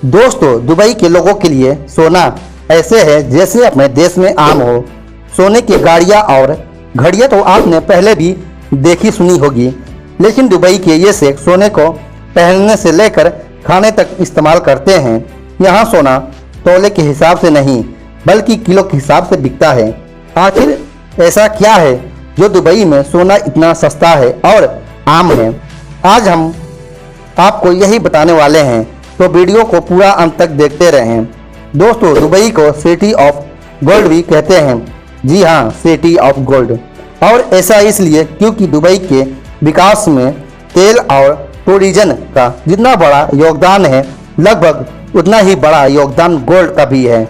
दोस्तों, दुबई के लोगों के लिए सोना ऐसे है जैसे अपने देश में आम हो। सोने की गाड़ियाँ और घड़ियाँ तो आपने पहले भी देखी सुनी होगी, लेकिन दुबई के ये शेख सोने को पहनने से लेकर खाने तक इस्तेमाल करते हैं। यहाँ सोना तोले के हिसाब से नहीं बल्कि किलो के हिसाब से बिकता है। आखिर ऐसा क्या है जो दुबई में सोना इतना सस्ता है और आम है? आज हम आपको यही बताने वाले हैं, तो वीडियो को पूरा अंत तक देखते रहें। दोस्तों, दुबई को सिटी ऑफ गोल्ड भी कहते हैं। जी हाँ, सिटी ऑफ गोल्ड। और ऐसा इसलिए क्योंकि दुबई के विकास में तेल और टूरिज्म का जितना बड़ा योगदान है, लगभग उतना ही बड़ा योगदान गोल्ड का भी है।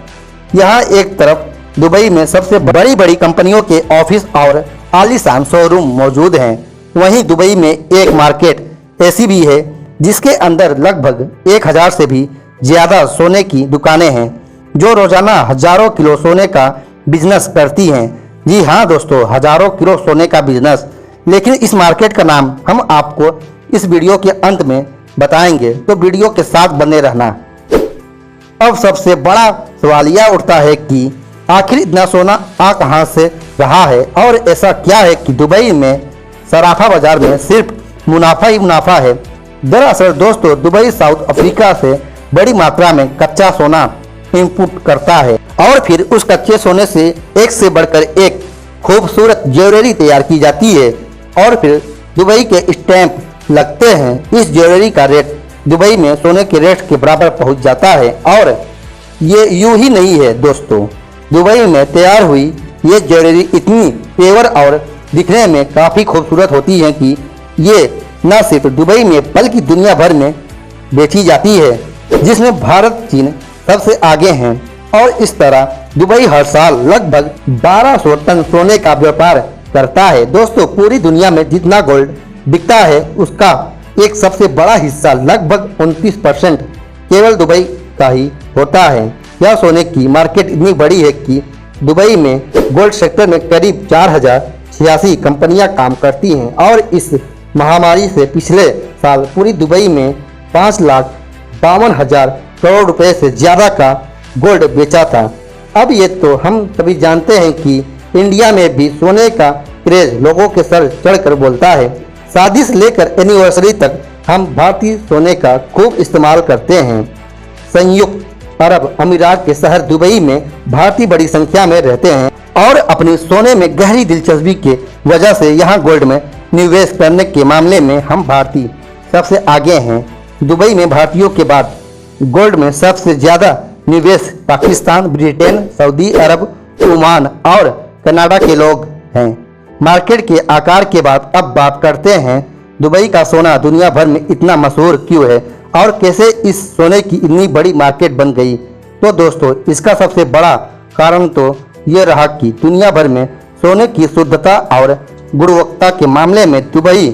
यहाँ एक तरफ दुबई में सबसे बड़ी बड़ी कंपनियों के ऑफिस और आलीशान शोरूम मौजूद हैं, वहीं दुबई में एक मार्केट ऐसी भी है जिसके अंदर लगभग 1000 से भी ज़्यादा सोने की दुकानें हैं, जो रोजाना हजारों किलो सोने का बिजनेस करती हैं। जी हाँ दोस्तों, हजारों किलो सोने का बिजनेस। लेकिन इस मार्केट का नाम हम आपको इस वीडियो के अंत में बताएंगे, तो वीडियो के साथ बने रहना। अब सबसे बड़ा सवाल यह उठता है कि आखिर इतना सोना आ कहाँ से रहा है, और ऐसा क्या है कि दुबई में सराफा बाजार में सिर्फ मुनाफा ही मुनाफा है। दरअसल दोस्तों, दुबई साउथ अफ्रीका से बड़ी मात्रा में कच्चा सोना इंपोर्ट करता है और फिर उस कच्चे सोने से एक से बढ़कर एक खूबसूरत ज्वेलरी तैयार की जाती है और फिर दुबई के स्टैंप लगते हैं। इस ज्वेलरी का रेट दुबई में सोने के रेट के बराबर पहुंच जाता है। और ये यूं ही नहीं है दोस्तों, दुबई में तैयार हुई ये ज्वेलरी इतनी पेवर और दिखने में काफ़ी खूबसूरत होती है कि ये न सिर्फ दुबई में बल्कि दुनिया भर में बेची जाती है, जिसमें भारत, चीन सबसे आगे हैं। और इस तरह दुबई हर साल लगभग 1200 टन सोने का व्यापार करता है। दोस्तों, पूरी दुनिया में जितना गोल्ड बिकता है उसका एक सबसे बड़ा हिस्सा लगभग 29% केवल दुबई का ही होता है। यह सोने की मार्केट इतनी बड़ी है कि दुबई में गोल्ड सेक्टर में करीब 4086 कंपनियां काम करती हैं और इस महामारी से पिछले साल पूरी दुबई में 5,52,000 करोड़ रुपए से ज़्यादा का गोल्ड बेचा था। अब ये तो हम सभी जानते हैं कि इंडिया में भी सोने का क्रेज लोगों के सर चढ़कर बोलता है। शादी से लेकर एनिवर्सरी तक हम भारतीय सोने का खूब इस्तेमाल करते हैं। संयुक्त अरब अमीरात के शहर दुबई में भारतीय बड़ी संख्या में रहते हैं और अपने सोने में गहरी दिलचस्पी के वजह से यहाँ गोल्ड में निवेश करने के मामले में हम भारतीय सबसे आगे हैं। दुबई में भारतीयों के बाद गोल्ड में सबसे ज़्यादा निवेश पाकिस्तान, ब्रिटेन, सऊदी अरब, ओमान और कनाडा के लोग हैं। मार्केट के आकार के बाद अब बात करते हैं दुबई का सोना दुनिया भर में इतना मशहूर क्यों है और कैसे इस सोने की इतनी बड़ी मार्केट बन गई। तो दोस्तों, इसका सबसे बड़ा कारण तो ये रहा कि दुनिया भर में सोने की शुद्धता और गुणवत्ता के मामले में दुबई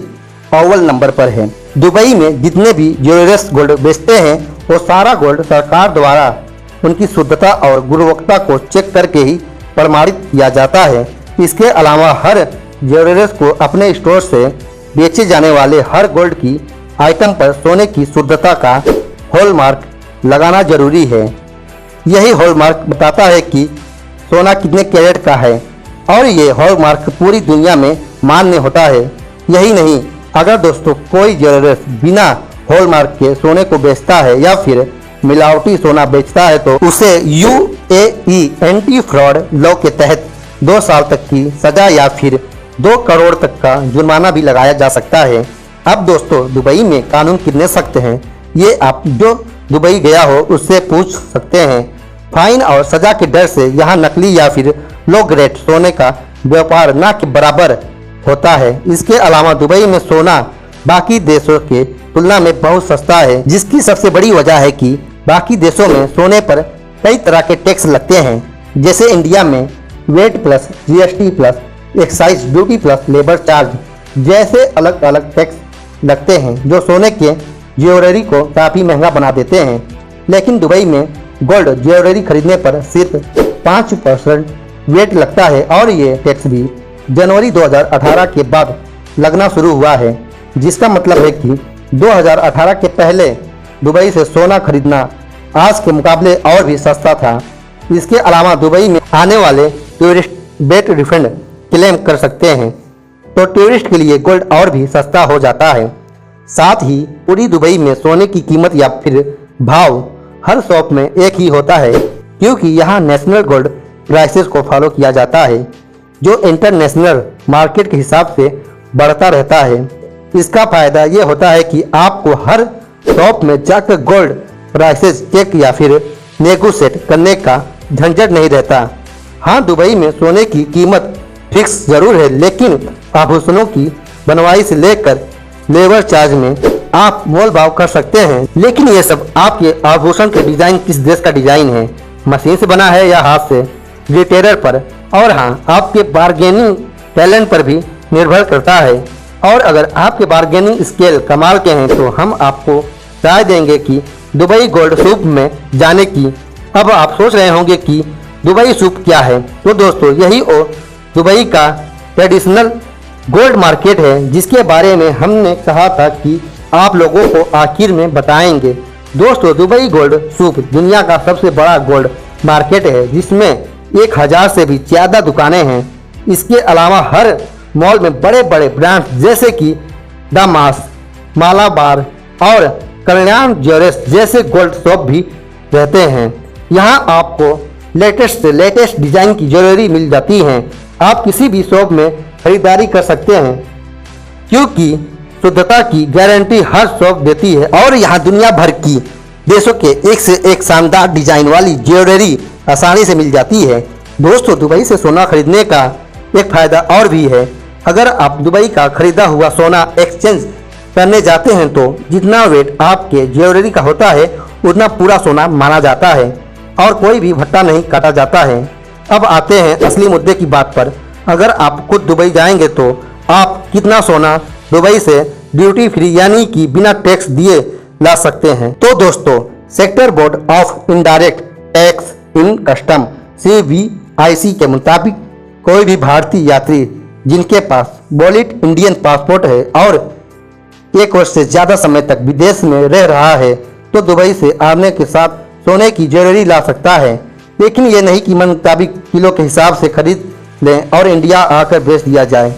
अव्वल नंबर पर है। दुबई में जितने भी ज्वेलर्स गोल्ड बेचते हैं वो सारा गोल्ड सरकार द्वारा उनकी शुद्धता और गुणवत्ता को चेक करके ही प्रमाणित किया जाता है। इसके अलावा हर ज्वेलर्स को अपने स्टोर से बेचे जाने वाले हर गोल्ड की आइटम पर सोने की शुद्धता का हॉलमार्क लगाना जरूरी है। यही हॉलमार्क बताता है कि सोना कितने कैरेट का है और ये हॉलमार्क पूरी दुनिया में मान्य होता है। यही नहीं, अगर दोस्तों कोई ज्वेलर्स बिना हॉलमार्क के सोने को बेचता है या फिर मिलावटी सोना बेचता है तो उसे UAE एंटी फ्रॉड लॉ के तहत 2 साल तक की सजा या फिर 2 करोड़ तक का जुर्माना भी लगाया जा सकता है। अब दोस्तों, दुबई में कानून कितने सख्त हैं ये आप जो दुबई गया हो उससे पूछ सकते हैं। फाइन और सजा के डर से यहाँ नकली या फिर लो ग्रेड सोने का व्यापार न के बराबर होता है। इसके अलावा दुबई में सोना बाकी देशों के तुलना में बहुत सस्ता है, जिसकी सबसे बड़ी वजह है कि बाकी देशों में सोने पर कई तरह के टैक्स लगते हैं, जैसे इंडिया में weight plus GST plus excise duty plus labour charge जैसे अलग अलग टैक्स लगते हैं, जो सोने के ज्वेलरी को काफ़ी महंगा बना देते हैं। लेकिन दुबई में गोल्ड ज्वेलरी खरीदने पर सिर्फ 5% वेट लगता है और ये टैक्स भी जनवरी 2018 के बाद लगना शुरू हुआ है, जिसका मतलब है कि 2018 के पहले दुबई से सोना खरीदना आज के मुकाबले और भी सस्ता था। इसके अलावा दुबई में आने वाले टूरिस्ट बेट रिफंड क्लेम कर सकते हैं, तो टूरिस्ट के लिए गोल्ड और भी सस्ता हो जाता है। साथ ही पूरी दुबई में सोने की कीमत या फिर भाव हर शॉप में एक ही होता है, क्योंकि यहाँ नेशनल गोल्ड प्राइसेस को फॉलो किया जाता है, जो इंटरनेशनल मार्केट के हिसाब से बढ़ता रहता है। इसका फायदा ये होता है कि आपको हर शॉप में जाकर गोल्ड प्राइसेस चेक या फिर नेगोशिएट करने का झंझट नहीं रहता। हाँ, दुबई में सोने की कीमत फिक्स जरूर है, लेकिन आभूषणों की बनवाई से लेकर लेबर चार्ज में आप मोल भाव कर सकते हैं। लेकिन ये सब आपके आभूषण के डिजाइन किस देश का डिजाइन है, मशीन से बना है या हाथ से, रिटेलर पर और हाँ आपके बार्गेनिंग टैलेंट पर भी निर्भर करता है। और अगर आपके बार्गेनिंग स्किल कमाल के हैं तो हम आपको राय देंगे कि दुबई गोल्ड सूप में जाने की। अब आप सोच रहे होंगे कि दुबई सूप क्या है, तो दोस्तों यही वो दुबई का ट्रेडिशनल गोल्ड मार्केट है, जिसके बारे में हमने कहा था कि आप लोगों को आखिर में बताएंगे। दोस्तों, दुबई गोल्ड सूप दुनिया का सबसे बड़ा गोल्ड मार्केट है, जिसमें 1000 से भी ज़्यादा दुकानें हैं। इसके अलावा हर मॉल में बड़े बड़े ब्रांड्स जैसे कि दामास, मालाबार और कल्याण ज्वेलर्स जैसे गोल्ड शॉप भी रहते हैं। यहाँ आपको लेटेस्ट से लेटेस्ट डिजाइन की ज्वेलरी मिल जाती हैं। आप किसी भी शॉप में खरीदारी कर सकते हैं, क्योंकि शुद्धता की गारंटी हर शॉप देती है। और यहाँ दुनिया भर की देशों के एक से एक शानदार डिजाइन वाली ज्वेलरी आसानी से मिल जाती है। दोस्तों, दुबई से सोना खरीदने का एक फायदा और भी है। अगर आप दुबई का खरीदा हुआ सोना एक्सचेंज करने जाते हैं तो जितना वेट आपके ज्वेलरी का होता है उतना पूरा सोना माना जाता है और कोई भी भट्टा नहीं काटा जाता है। अब आते हैं असली मुद्दे की बात पर। अगर आप खुद दुबई जाएंगे तो आप कितना सोना दुबई से ड्यूटी फ्री यानी कि बिना टैक्स दिए ला सकते हैं। तो दोस्तों, sector board of indirect tax in custom CBIC के मुताबिक कोई भी भारतीय यात्री जिनके पास वैलिड इंडियन पासपोर्ट है और 1 वर्ष से ज़्यादा समय तक विदेश में रह रहा है तो दुबई से आने के साथ सोने की ज्वेलरी ला सकता है। लेकिन ये नहीं कि मन मुताबिक किलो के हिसाब से खरीद लें और इंडिया आकर बेच दिया जाए।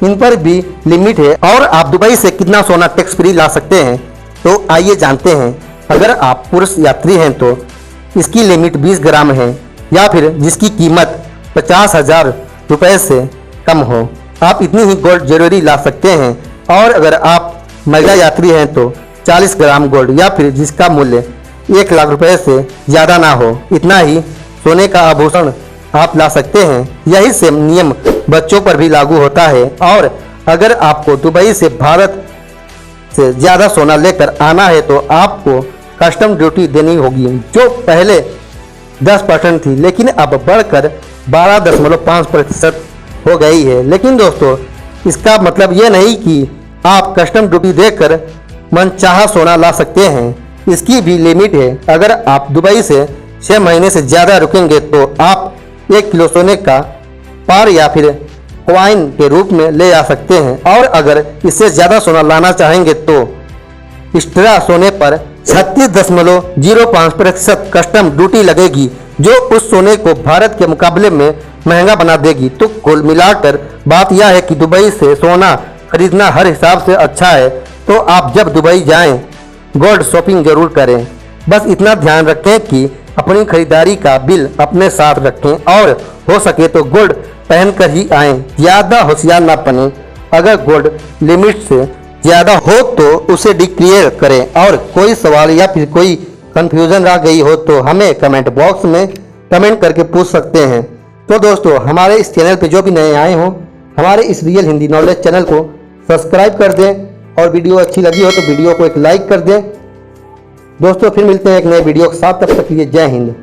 इन पर भी लिमिट है। और आप दुबई से कितना सोना टैक्स फ्री ला सकते हैं, तो आइए जानते हैं। अगर आप पुरुष यात्री हैं तो इसकी लिमिट 20 ग्राम है, या फिर जिसकी कीमत 50,000 रुपये से कम हो, आप इतनी ही गोल्ड ज्वेलरी ला सकते हैं। और अगर आप महिला यात्री हैं तो 40 ग्राम गोल्ड, या फिर जिसका मूल्य 1 लाख रुपए से ज़्यादा ना हो, इतना ही सोने का आभूषण आप ला सकते हैं। यही सेम नियम बच्चों पर भी लागू होता है। और अगर आपको दुबई से भारत से ज़्यादा सोना लेकर आना है तो आपको कस्टम ड्यूटी देनी होगी, जो पहले 10% थी लेकिन अब बढ़कर 12.5% हो गई है। लेकिन दोस्तों, इसका मतलब ये नहीं कि आप कस्टम ड्यूटी देकर मनचाहा सोना ला सकते हैं। इसकी भी लिमिट है। अगर आप दुबई से 6 महीने से ज़्यादा रुकेंगे तो आप 1 किलो सोने का पार या फिर क्वाइन के रूप में ले आ सकते हैं। और अगर इससे ज़्यादा सोना लाना चाहेंगे तो एक्स्ट्रा सोने पर 36.05% कस्टम ड्यूटी लगेगी, जो उस सोने को भारत के मुकाबले में महंगा बना देगी। तो कुल मिलाकर बात यह है कि दुबई से सोना खरीदना हर हिसाब से अच्छा है। तो आप जब दुबई जाएं, गोल्ड शॉपिंग जरूर करें। बस इतना ध्यान रखें कि अपनी खरीदारी का बिल अपने साथ रखें और हो सके तो गोल्ड पहनकर ही आएं। ज़्यादा होशियार ना बने। अगर गोल्ड लिमिट से ज़्यादा हो तो उसे डिक्लेयर करें। और कोई सवाल या फिर कोई कंफ्यूजन रह गई हो तो हमें कमेंट बॉक्स में कमेंट करके पूछ सकते हैं। तो दोस्तों, हमारे इस चैनल पे जो भी नए आए हों, हमारे इस रियल हिंदी नॉलेज चैनल को सब्सक्राइब कर दें और वीडियो अच्छी लगी हो तो वीडियो को एक लाइक कर दें। दोस्तों, फिर मिलते हैं एक नए वीडियो के साथ। तब तक के लिए जय हिंद।